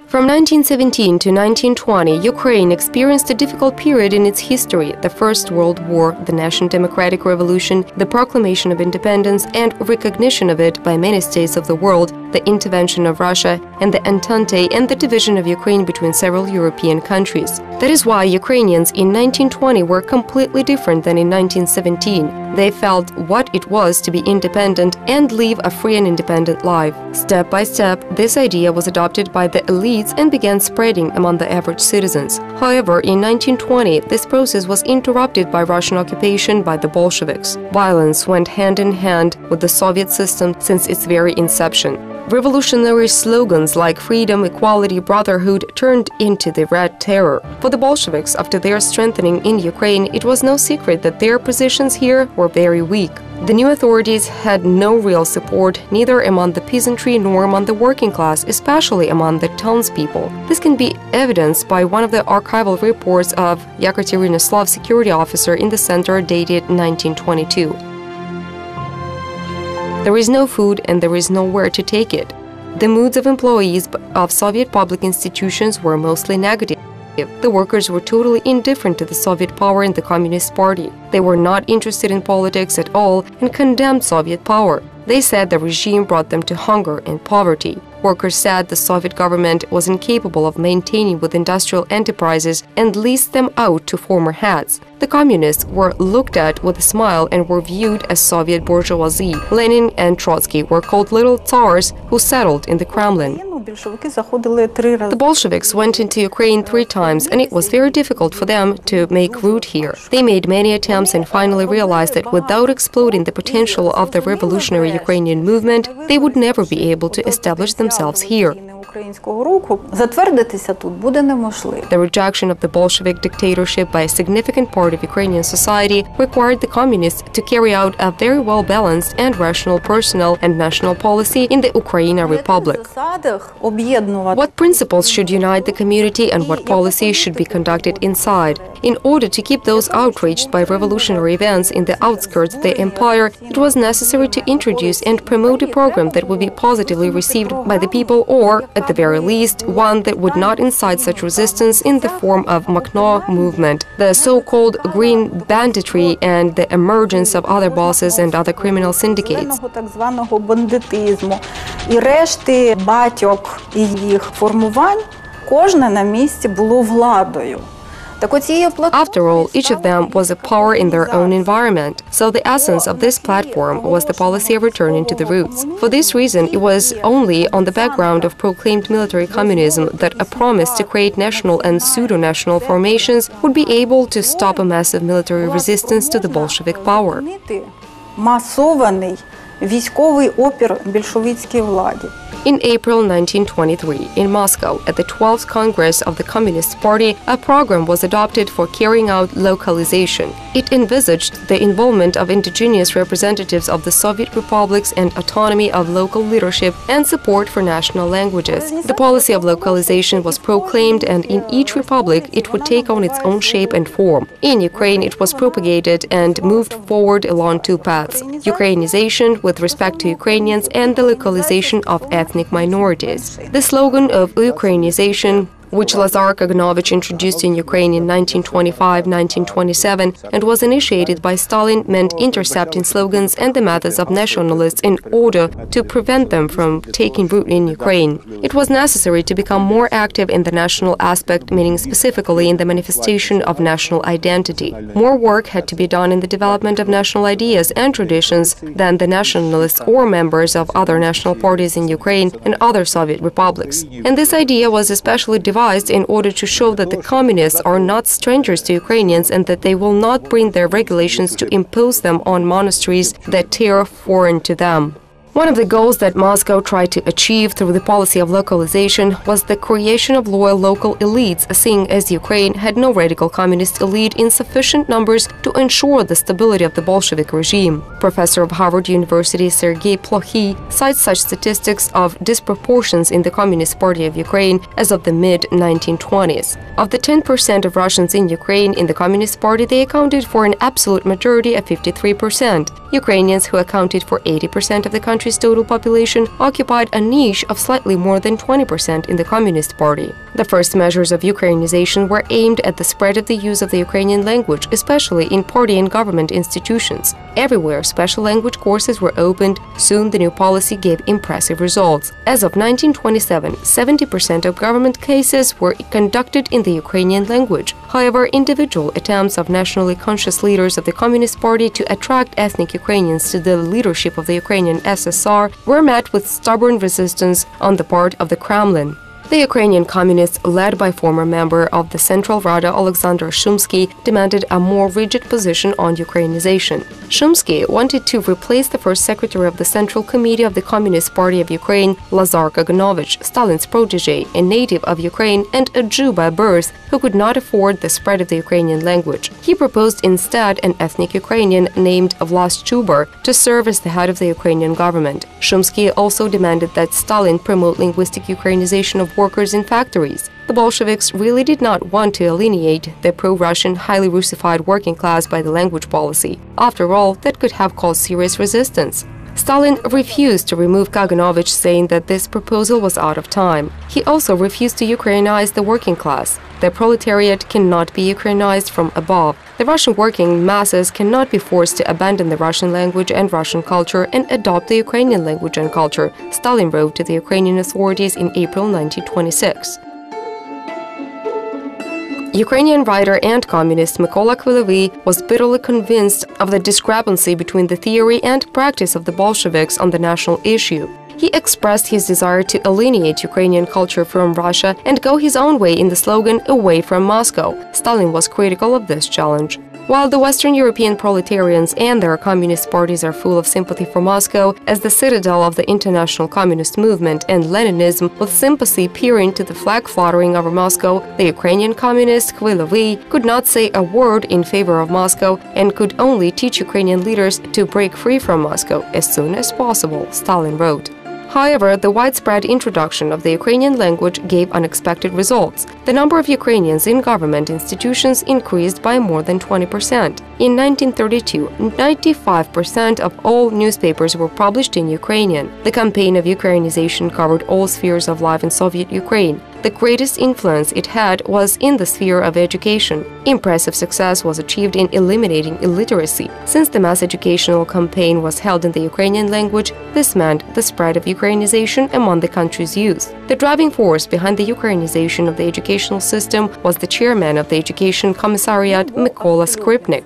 From 1917 to 1920, Ukraine experienced a difficult period in its history: the First World War, the National Democratic Revolution, the proclamation of independence and recognition of it by many states of the world, the intervention of Russia and the Entente, and the division of Ukraine between several European countries. That is why Ukrainians in 1920 were completely different than in 1917. They felt what it was to be independent and live a free and independent life. Step by step, this idea was adopted by the elites and began spreading among the average citizens. However, in 1920, this process was interrupted by Russian occupation by the Bolsheviks. Violence went hand in hand with the Soviet system since its very inception. Revolutionary slogans like freedom, equality, brotherhood turned into the Red Terror. For the Bolsheviks, after their strengthening in Ukraine, it was no secret that their positions here were very weak. The new authorities had no real support, neither among the peasantry nor among the working class, especially among the townspeople. This can be evidenced by one of the archival reports of Yekaterinoslav security officer in the center dated 1922. There is no food and there is nowhere to take it. The moods of employees of Soviet public institutions were mostly negative. The workers were totally indifferent to the Soviet power and the Communist Party. They were not interested in politics at all and condemned Soviet power. They said the regime brought them to hunger and poverty. Workers said the Soviet government was incapable of maintaining with industrial enterprises and leased them out to former heads. The communists were looked at with a smile and were viewed as Soviet bourgeoisie. Lenin and Trotsky were called little tsars who settled in the Kremlin. The Bolsheviks went into Ukraine 3 times, and it was very difficult for them to make root here. They made many attempts and finally realized that without exploiting the potential of the revolutionary Ukrainian movement, they would never be able to establish themselves here. The rejection of the Bolshevik dictatorship by a significant part of Ukrainian society required the communists to carry out a very well-balanced and rational personal and national policy in the Ukraine Republic. What principles should unite the community and what policies should be conducted inside? In order to keep those outraged by revolutionary events in the outskirts of the empire, it was necessary to introduce and promote a program that would be positively received by the people, or, at the very least, one that would not incite such resistance in the form of Makhno movement, the so-called green banditry, and the emergence of other bosses and other criminal syndicates. After all, each of them was a power in their own environment, so the essence of this platform was the policy of returning to the roots. For this reason, it was only on the background of proclaimed military communism that a promise to create national and pseudo-national formations would be able to stop a massive military resistance to the Bolshevik power. In April 1923, in Moscow, at the 12th Congress of the Communist Party, a program was adopted for carrying out localization. It envisaged the involvement of indigenous representatives of the Soviet republics and autonomy of local leadership and support for national languages. The policy of localization was proclaimed, and in each republic it would take on its own shape and form. In Ukraine, it was propagated and moved forward along 2 paths: Ukrainization with respect to Ukrainians and the localization of ethnic minorities. The slogan of Ukrainization, which Lazar Kaganovich introduced in Ukraine in 1925-1927 and was initiated by Stalin, meant intercepting slogans and the methods of nationalists in order to prevent them from taking root in Ukraine. It was necessary to become more active in the national aspect, meaning specifically in the manifestation of national identity. More work had to be done in the development of national ideas and traditions than the nationalists or members of other national parties in Ukraine and other Soviet republics. And this idea was especially devised in order to show that the communists are not strangers to Ukrainians and that they will not bring their regulations to impose them on monasteries that are foreign to them. One of the goals that Moscow tried to achieve through the policy of localization was the creation of loyal local elites, seeing as Ukraine had no radical communist elite in sufficient numbers to ensure the stability of the Bolshevik regime. Professor of Harvard University Sergei Plokhy cites such statistics of disproportions in the Communist Party of Ukraine as of the mid-1920s. Of the 10% of Russians in Ukraine in the Communist Party, they accounted for an absolute majority of 53%. Ukrainians, who accounted for 80% of the country's total population, occupied a niche of slightly more than 20% in the Communist Party. The first measures of Ukrainization were aimed at the spread of the use of the Ukrainian language, especially in party and government institutions. Everywhere special language courses were opened. Soon the new policy gave impressive results. As of 1927, 70% of government cases were conducted in the Ukrainian language. However, individual attempts of nationally conscious leaders of the Communist Party to attract ethnic Ukrainians to the leadership of the Ukrainian SSR were met with stubborn resistance on the part of the Kremlin. The Ukrainian communists, led by former member of the Central Rada Alexander Shumsky, demanded a more rigid position on Ukrainization. Shumsky wanted to replace the first secretary of the Central Committee of the Communist Party of Ukraine, Lazar Kaganovich, Stalin's protege, a native of Ukraine and a Jew by birth, who could not afford the spread of the Ukrainian language. He proposed instead an ethnic Ukrainian named Vlas Chubar to serve as the head of the Ukrainian government. Shumsky also demanded that Stalin promote linguistic Ukrainization of workers in factories. The Bolsheviks really did not want to alienate the pro-Russian, highly Russified working class by the language policy. After all, that could have caused serious resistance. Stalin refused to remove Kaganovich, saying that this proposal was out of time. He also refused to Ukrainize the working class. The proletariat cannot be Ukrainized from above. The Russian working masses cannot be forced to abandon the Russian language and Russian culture and adopt the Ukrainian language and culture, Stalin wrote to the Ukrainian authorities in April 1926. Ukrainian writer and communist Mykola Khvylevy was bitterly convinced of the discrepancy between the theory and practice of the Bolsheviks on the national issue. He expressed his desire to alienate Ukrainian culture from Russia and go his own way in the slogan "Away from Moscow." Stalin was critical of this challenge. While the Western European proletarians and their communist parties are full of sympathy for Moscow as the citadel of the international communist movement and Leninism, with sympathy peering to the flag fluttering over Moscow, the Ukrainian communist Khvylevy could not say a word in favor of Moscow and could only teach Ukrainian leaders to break free from Moscow as soon as possible, Stalin wrote. However, the widespread introduction of the Ukrainian language gave unexpected results. The number of Ukrainians in government institutions increased by more than 20%. In 1932, 95% of all newspapers were published in Ukrainian. The campaign of Ukrainization covered all spheres of life in Soviet Ukraine. The greatest influence it had was in the sphere of education. Impressive success was achieved in eliminating illiteracy. Since the mass educational campaign was held in the Ukrainian language, this meant the spread of Ukrainization among the country's youth. The driving force behind the Ukrainization of the educational system was the chairman of the Education Commissariat, Mykola Skripnik.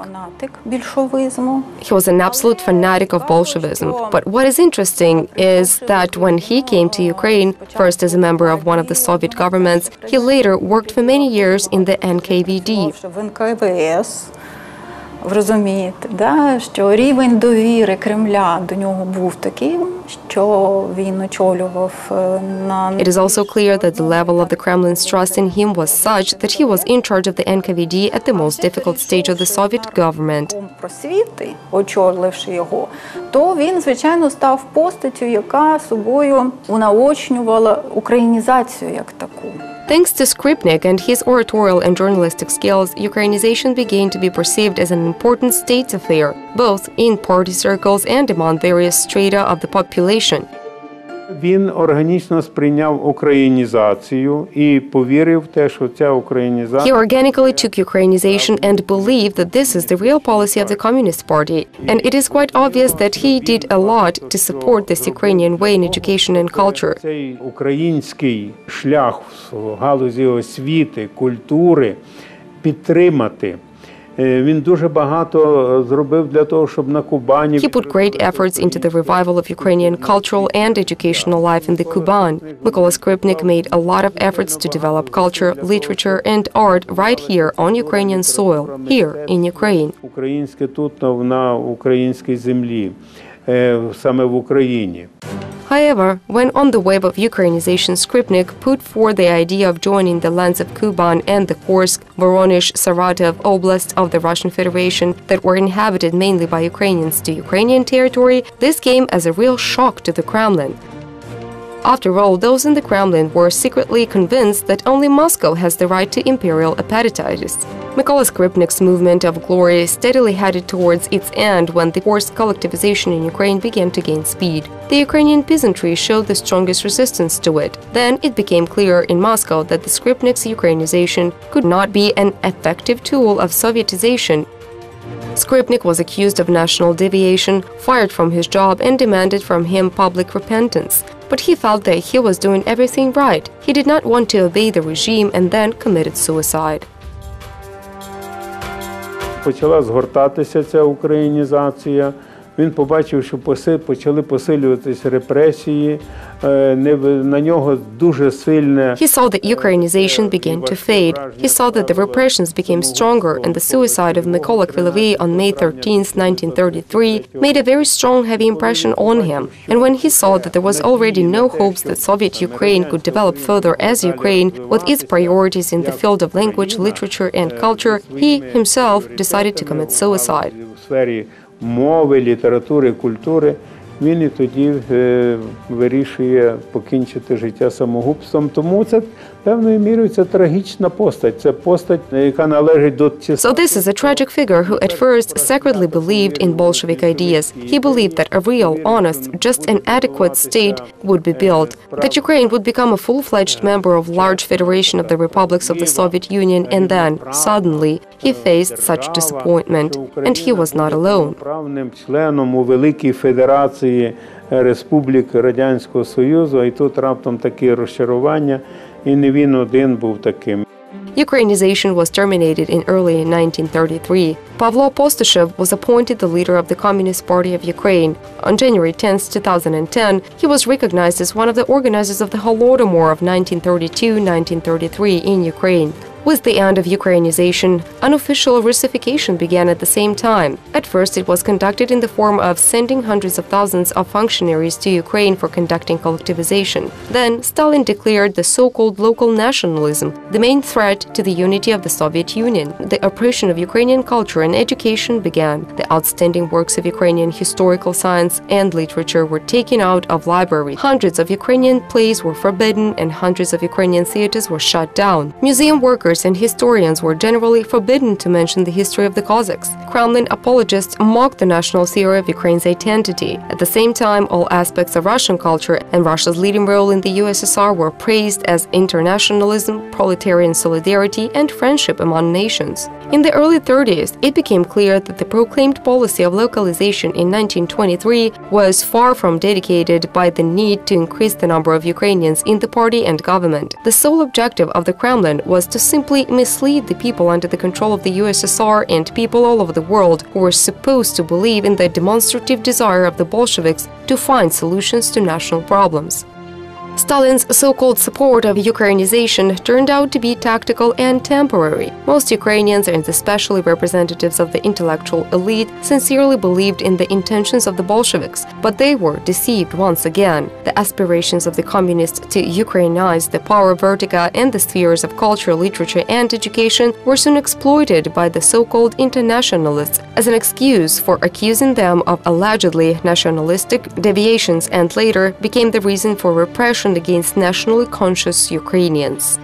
He was an absolute fanatic of Bolshevism. But what is interesting is that when he came to Ukraine, first as a member of one of the Soviet governments, he later worked for many years in the NKVD. Ви розумієте, що рівень довіри Кремля до нього був таким, що він очолював на... It is also clear that the level of the Kremlin's trust in him was such that he was in charge of the NKVD at the most difficult stage of the Soviet government. Просвіти, очоливши його, то він, звичайно, став постаттю, яка собою унаочнювала українізацію як таку. Thanks to Skripnik and his oratorial and journalistic skills, Ukrainization began to be perceived as an important state affair, both in party circles and among various strata of the population. Він органічно сприйняв українізацію і повірив в те, що ця українізація... He organically took Ukrainization and believed that this is the real policy of the Communist Party. And it is quite obvious that he did a lot to support this Ukrainian way in education and culture. Цей український шлях в галузі освіти, культури підтримати. Він дуже багато зробив для того, щоб на Кубані... He put great efforts into the revival of Ukrainian cultural and educational life in the Kuban. Mykola Skripnik made a lot of efforts to develop culture, literature and art right here on Ukrainian soil, here in Ukraine. Українське тут, на українській землі, саме в Україні. However, when on the wave of Ukrainization, Skripnik put forth the idea of joining the lands of Kuban and the Kursk, Voronezh, Saratov Oblast of the Russian Federation that were inhabited mainly by Ukrainians to Ukrainian territory, this came as a real shock to the Kremlin. After all, those in the Kremlin were secretly convinced that only Moscow has the right to imperial appetites. Mykola Skripnik's movement of glory steadily headed towards its end when the forced collectivization in Ukraine began to gain speed. The Ukrainian peasantry showed the strongest resistance to it. Then it became clear in Moscow that the Skripnik's Ukrainization could not be an effective tool of Sovietization. Skripnik was accused of national deviation, fired from his job, and demanded from him public repentance. But he felt that he was doing everything right. He did not want to obey the regime and then committed suicide. Почала згортатися ця українізація. Він побачив, що почали посилюватися репресії, на нього дуже сильне... He saw that Ukrainization began to fade. He saw that the repressions became stronger, and the suicide of Mykola Skripnik on May 13, 1933, made a very strong, heavy impression on him. And when he saw that there was already no hopes that Soviet Ukraine could develop further as Ukraine, with its priorities in the field of language, literature, and culture, he himself decided to commit suicide. Мови, літератури, культури, він і тоді вирішує покінчити життя самогубством. Тому це певною мірою це трагічна постать. Це постать, яка належить до So this is a tragic figure who at first secretly believed in Bolshevik ideas. He believed that a real, honest, just and adequate state would be built, that Ukraine would become a full-fledged member of large federation of the republics of the Soviet Union, and then, suddenly, he faced such disappointment, and he was not alone. Правним членом у Великій Федерації Республік Радянського Союзу, а й тут раптом таке розчарування, і не він один був таким. Ukrainization was terminated in early 1933. Pavlo Postyshev was appointed the leader of the Communist Party of Ukraine. On January 10, 2010, he was recognized as one of the organizers of the Holodomor of 1932-1933 in Ukraine. With the end of Ukrainization, unofficial Russification began at the same time. At first, it was conducted in the form of sending hundreds of thousands of functionaries to Ukraine for conducting collectivization. Then, Stalin declared the so-called local nationalism the main threat to the unity of the Soviet Union. The oppression of Ukrainian culture and education began. The outstanding works of Ukrainian historical science and literature were taken out of libraries. Hundreds of Ukrainian plays were forbidden, and hundreds of Ukrainian theaters were shut down. Museum workers and historians were generally forbidden to mention the history of the Cossacks. Kremlin apologists mocked the national theory of Ukraine's identity. At the same time, all aspects of Russian culture and Russia's leading role in the USSR were praised as internationalism, proletarian solidarity, and friendship among nations. In the early 30s, it became clear that the proclaimed policy of localization in 1923 was far from dedicated by the need to increase the number of Ukrainians in the party and government. The sole objective of the Kremlin was to simply mislead the people under the control of the USSR and people all over the world who were supposed to believe in the demonstrative desire of the Bolsheviks to find solutions to national problems. Stalin's so-called support of Ukrainization turned out to be tactical and temporary. Most Ukrainians, and especially representatives of the intellectual elite, sincerely believed in the intentions of the Bolsheviks, but they were deceived once again. The aspirations of the communists to Ukrainize the power vertigo and the spheres of culture, literature, and education were soon exploited by the so-called internationalists as an excuse for accusing them of allegedly nationalistic deviations, and later became the reason for repression against nationally conscious Ukrainians.